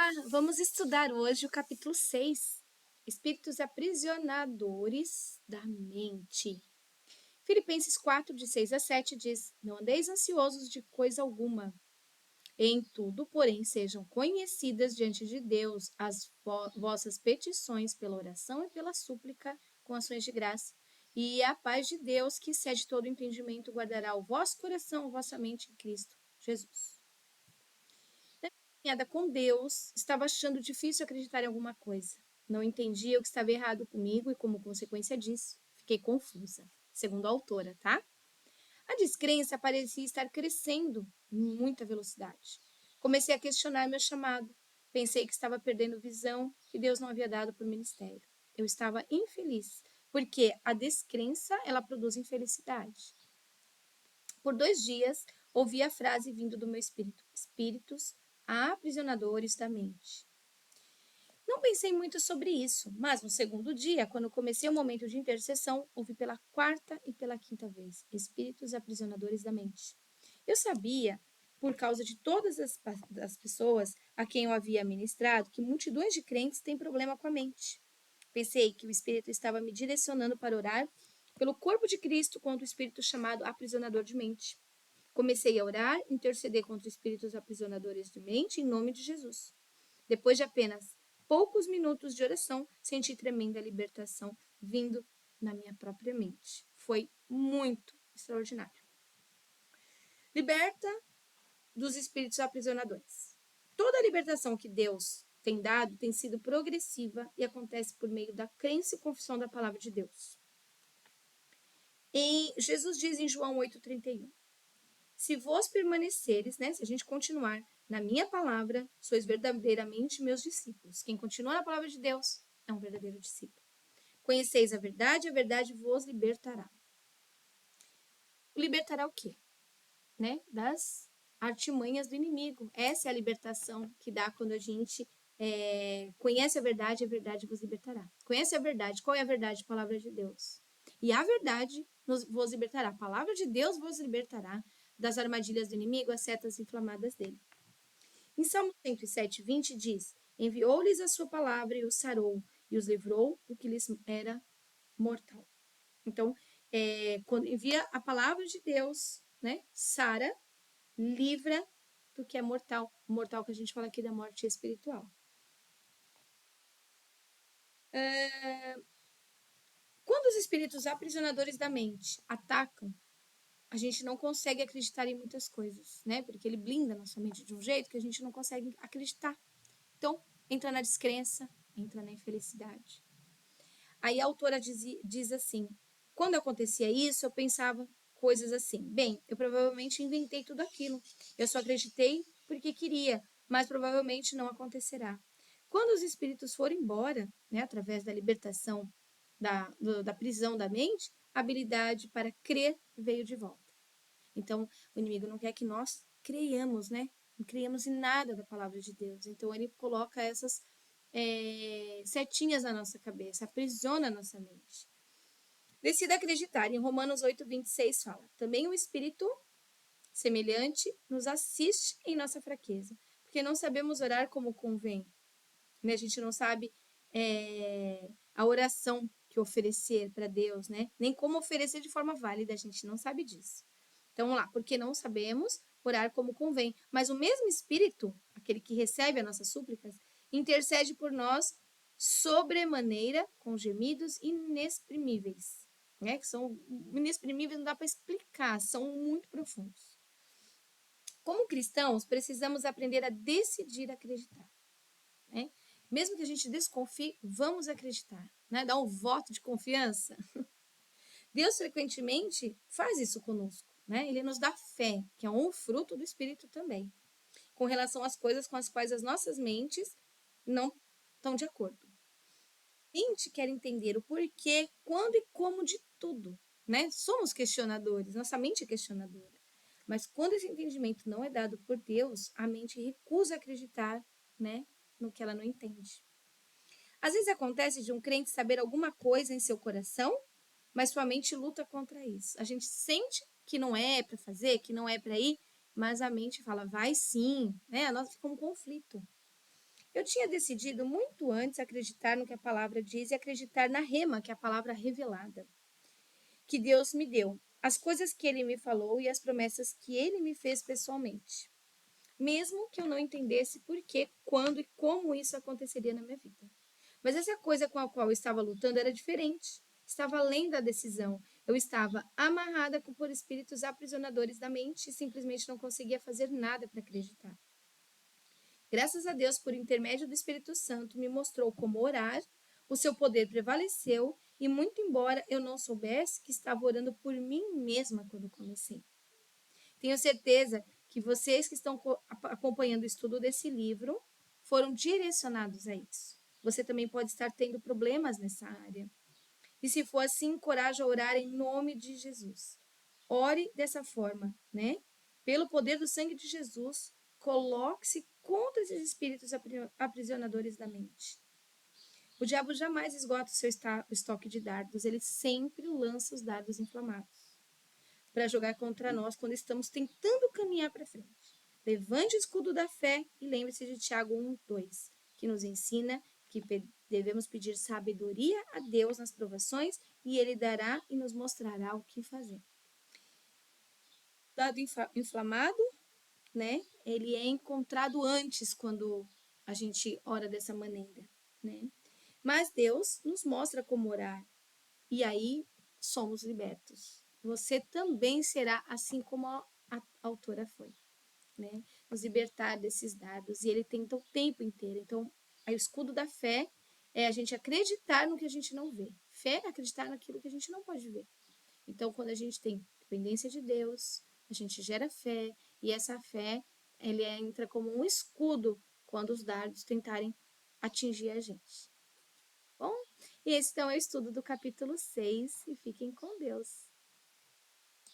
Olá, vamos estudar hoje o capítulo 6, Espíritos aprisionadores da mente. Filipenses 4, de 6 a 7 diz: Não andeis ansiosos de coisa alguma. Em tudo, porém, sejam conhecidas diante de Deus as vossas petições pela oração e pela súplica com ações de graça. E a paz de Deus, que excede todo entendimento, guardará o vosso coração, a vossa mente em Cristo Jesus. Caminhada com Deus, estava achando difícil acreditar em alguma coisa. Não entendia o que estava errado comigo e, como consequência disso, fiquei confusa, segundo a autora, tá? A descrença parecia estar crescendo em muita velocidade. Comecei a questionar meu chamado. Pensei que estava perdendo visão que Deus não havia dado por ministério. Eu estava infeliz, porque a descrença, ela produz infelicidade. Por 2 dias, ouvi a frase vindo do meu espírito: espíritos aprisionadores da mente. Não pensei muito sobre isso, mas no segundo dia, quando comecei o momento de intercessão, ouvi pela 4ª e pela 5ª vez: espíritos aprisionadores da mente. Eu sabia, por causa de todas as pessoas a quem eu havia ministrado, que multidões de crentes têm problema com a mente. Pensei que o Espírito estava me direcionando para orar pelo corpo de Cristo contra o espírito chamado aprisionador de mente. Comecei a orar, interceder contra espíritos aprisionadores de mente em nome de Jesus. Depois de apenas poucos minutos de oração, senti tremenda libertação vindo na minha própria mente. Foi muito extraordinário. Liberta dos espíritos aprisionadores. Toda a libertação que Deus tem dado tem sido progressiva e acontece por meio da crença e confissão da palavra de Deus. Jesus diz em João 8,31: se vós permaneceres, né, se a gente continuar na minha palavra, sois verdadeiramente meus discípulos. Quem continua na palavra de Deus é um verdadeiro discípulo. Conheceis a verdade vos libertará. Libertará o quê? Né? Das artimanhas do inimigo. Essa é a libertação que dá quando a gente conhece a verdade vos libertará. Conhece a verdade. Qual é a verdade? A palavra de Deus. E a verdade vos libertará. A palavra de Deus vos libertará das armadilhas do inimigo, as setas inflamadas dele. Em Salmo 107:20 diz: enviou-lhes a sua palavra e os sarou, e os livrou do que lhes era mortal. Então, quando envia a palavra de Deus, né, sara, livra do que é mortal. O mortal que a gente fala aqui da morte espiritual. Quando os espíritos aprisionadores da mente atacam, a gente não consegue acreditar em muitas coisas, né? Porque ele blinda nossa mente de um jeito que a gente não consegue acreditar. Então, entra na descrença, entra na infelicidade. Aí a autora diz assim: quando acontecia isso, eu pensava coisas assim: bem, eu provavelmente inventei tudo aquilo. Eu só acreditei porque queria, mas provavelmente não acontecerá. Quando os espíritos foram embora, né, através da libertação da prisão da mente, a habilidade para crer veio de volta. Então, o inimigo não quer que nós creiamos, né? Não creiamos em nada da palavra de Deus. Então, ele coloca essas setinhas na nossa cabeça, aprisiona a nossa mente. Decida acreditar. Em Romanos 8:26 fala: também o Espírito semelhante nos assiste em nossa fraqueza, porque não sabemos orar como convém. Né? A gente não sabe a oração que oferecer para Deus, né? Nem como oferecer de forma válida, a gente não sabe disso. Então, vamos lá, porque não sabemos orar como convém. Mas o mesmo Espírito, aquele que recebe as nossas súplicas, intercede por nós sobremaneira com gemidos inexprimíveis. Né? Que são inexprimíveis, não dá para explicar, são muito profundos. Como cristãos, precisamos aprender a decidir acreditar. Né? Mesmo que a gente desconfie, vamos acreditar. Né? Dar um voto de confiança. Deus frequentemente faz isso conosco. Né? Ele nos dá fé, que é um fruto do Espírito também, com relação às coisas com as quais as nossas mentes não estão de acordo. A gente quer entender o porquê, quando e como de tudo. Né? Somos questionadores, nossa mente é questionadora. Mas quando esse entendimento não é dado por Deus, a mente recusa acreditar, né, no que ela não entende. Às vezes acontece de um crente saber alguma coisa em seu coração, mas sua mente luta contra isso. A gente sente que não é para fazer, que não é para ir, mas a mente fala, vai sim, né? A nossa fica um conflito. Eu tinha decidido muito antes acreditar no que a palavra diz e acreditar na rema, que é a palavra revelada, que Deus me deu, as coisas que ele me falou e as promessas que ele me fez pessoalmente. Mesmo que eu não entendesse por que, quando e como isso aconteceria na minha vida. Mas essa coisa com a qual eu estava lutando era diferente. Estava além da decisão. Eu estava amarrada por espíritos aprisionadores da mente e simplesmente não conseguia fazer nada para acreditar. Graças a Deus, por intermédio do Espírito Santo, me mostrou como orar, o seu poder prevaleceu e, muito embora eu não soubesse que estava orando por mim mesma quando comecei. Tenho certeza que vocês que estão acompanhando o estudo desse livro foram direcionados a isso. Você também pode estar tendo problemas nessa área. E se for assim, encorajo a orar em nome de Jesus. Ore dessa forma, né? Pelo poder do sangue de Jesus, coloque-se contra esses espíritos aprisionadores da mente. O diabo jamais esgota o seu estoque de dardos, ele sempre lança os dardos inflamados para jogar contra nós quando estamos tentando caminhar para frente. Levante o escudo da fé e lembre-se de Tiago 1:2, que nos ensina que devemos pedir sabedoria a Deus nas provações e ele dará e nos mostrará o que fazer. Dado inflamado, né? Ele é encontrado antes quando a gente ora dessa maneira, né? Mas Deus nos mostra como orar e aí somos libertos. Você também será assim como a autora foi, né? Nos libertar desses dardos e ele tenta o tempo inteiro. Então, o escudo da fé é a gente acreditar no que a gente não vê. Fé é acreditar naquilo que a gente não pode ver. Então, quando a gente tem dependência de Deus, a gente gera fé e essa fé ele entra como um escudo quando os dardos tentarem atingir a gente. Bom, e esse então é o estudo do capítulo 6 e fiquem com Deus.